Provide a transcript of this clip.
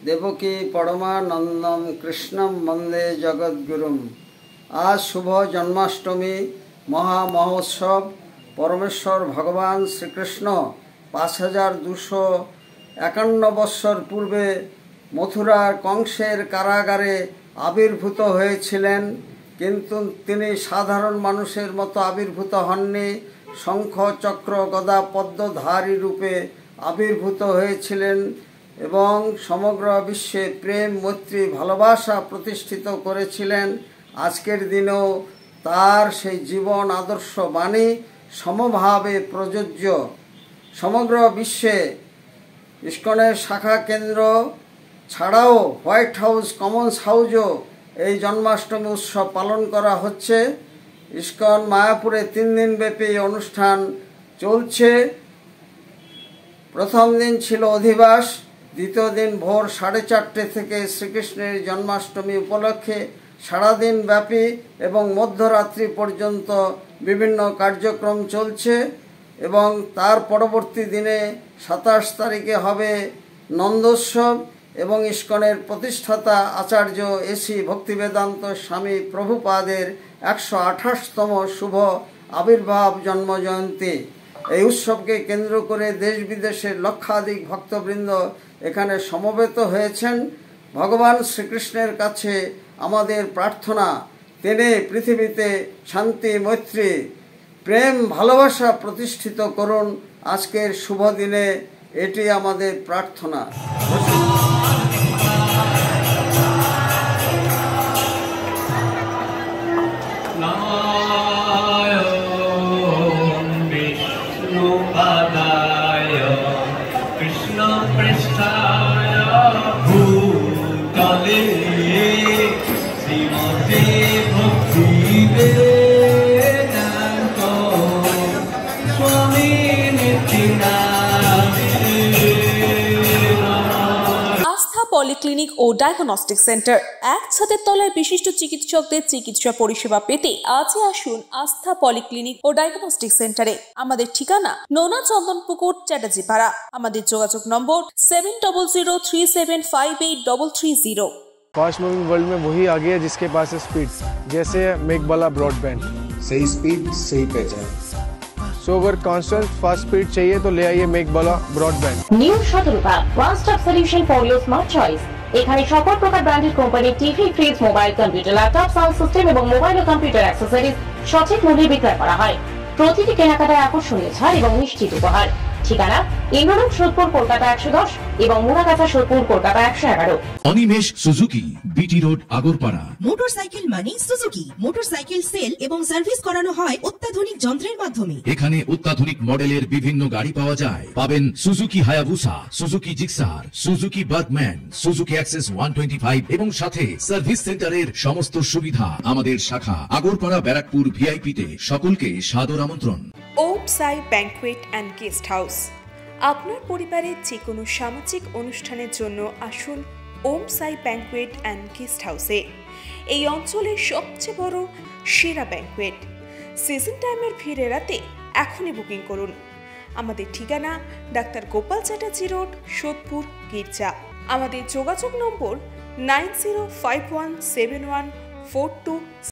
देवकी परमानंदम कृष्णम वंदे जगद्गुरुम। आज शुभ जन्माष्टमी महामहोत्सव। परमेश्वर भगवान श्रीकृष्ण 5251 বৎসর पूर्वे मथुरार कंसेर कारागारे आविर्भूत हয়েছিলেন, किन्तु तिनि साधारण मानुषेर मतो आविर्भूत हननि। शंख चक्र गदा पद्मधारी रूपे आविर्भूत हয়েছিলেন এবং সমগ্র বিশ্বে প্রেম মৈত্রী ভালোবাসা প্রতিষ্ঠিত করেছিলেন। আজকের দিনেও তার সেই জীবন আদর্শ বাণী সমভাবে প্রযোজ্য। সমগ্র বিশ্বে ইসকনের শাখা কেন্দ্র ছাড়াও হোয়াইট হাউস কমন্স হাউসও এই জন্মাষ্টমী উৎসব পালন করা হচ্ছে। ইসকন মায়াপুরে 3 দিন ব্যাপী অনুষ্ঠান চলছে। প্রথম দিন ছিল অধিবাস, দ্বিতীয় দিন ভোর 4:30 থেকে শ্রীকৃষ্ণের জন্মাষ্টমী উপলক্ষে সারাদিন ব্যাপী এবং মধ্যরাত্রি পর্যন্ত বিভিন্ন কার্যক্রম চলছে এবং তার পরবর্তী দিনে 27 তারিখে হবে নন্দোৎসব এবং ইসকনের প্রতিষ্ঠাতা আচার্য এসি ভক্তিবেদান্ত স্বামী প্রভুপাদের 128তম শুভ আবির্ভাব জন্মজয়ন্তী। এই উৎসবকে কেন্দ্র করে দেশ বিদেশের লক্ষাধিক ভক্তবৃন্দ এখানে সমবেত হয়েছেন। ভগবান শ্রীকৃষ্ণের কাছে আমাদের প্রার্থনা, তিনি পৃথিবীতে শান্তি মৈত্রী প্রেম ভালোবাসা প্রতিষ্ঠিত করুন। আজকের শুভ দিনে এটি আমাদের প্রার্থনা। পলিক্লিনিক ও ডায়াগনস্টিক সেন্টার, এক ছাদের তলায় বিশিষ্ট চিকিৎসকদের চিকিৎসা পরিষেবা পেতে আজই আসুন আস্থা পলিক্লিনিক ও ডায়াগনস্টিক সেন্টারে। আমাদের ঠিকানা নোনা চন্দনপুকুর, চ্যাটার্জিপাড়া। আমাদের যোগাযোগ নম্বর 7003758330। फास्ट मूविंग वर्ल्ड में वही आगे है जिसके पास है स्पीड, जैसे मेघबाला ब्रॉडबैंड। सही स्पीड सही पहचान। सो अगर कांस्टेंट फास्ट स्पीड चाहिए तो ले आइए Meghbala broadband. New Sadarupa one stop solution for your smart choice. এখানে সকল প্রকার ব্র্যান্ডেড কোম্পানির TV, fridge, mobile, computer, laptop, sound system এবং মোবাইল ও কম্পিউটার অ্যাক্সেসরিজ সঠিক মূল্যে বিক্রয় করা হয়। প্রতিটি কেনাকাটায় আকর্ষণীয় ছাড় এবং নিশ্চিত উপহার। ঠিকানা ইন্দ্রনগর সোদপুর কলকাতা 110 এবং Muragachha Sodepur Kolkata 111। Animesh Suzuki, BT road, Agarpara. Motorcycle মানে সুজুকি। মোটরসাইকেল সেল এবং সার্ভিস করানো হয় অত্যাধুনিক যন্ত্রের মাধ্যমে। এখানে অত্যাধুনিক মডেলের বিভিন্ন গাড়ি পাওয়া যায়। পাবেন Suzuki Hayabusa, Suzuki Gixxer, Suzuki Bergman, Suzuki access 125 এবং সাথে সার্ভিস সেন্টারের সমস্ত সুবিধা। আমাদের শাখা আগরপাড়া ব্যারাকপুর ভিআইপি তে। সকলকে সাদর আমন্ত্রণ। ওম সাই ব্যাংকুয়েট অ্যান্ড গেস্ট হাউস। আপনার পরিবারের যে কোনো সামাজিক অনুষ্ঠানের জন্য আসুন ওম সাই ব্যাংকুয়েট অ্যান্ড গেস্ট হাউসে। এই অঞ্চলের সবচেয়ে বড় সেরা ব্যাংকুয়েট। সিজন টাইমের ভিড় এড়াতে এখনই বুকিং করুন। আমাদের ঠিকানা ডাক্তার গোপাল চ্যাটার্জি রোড, সোদপুর, গির্জা। আমাদের যোগাযোগ নম্বর 90517142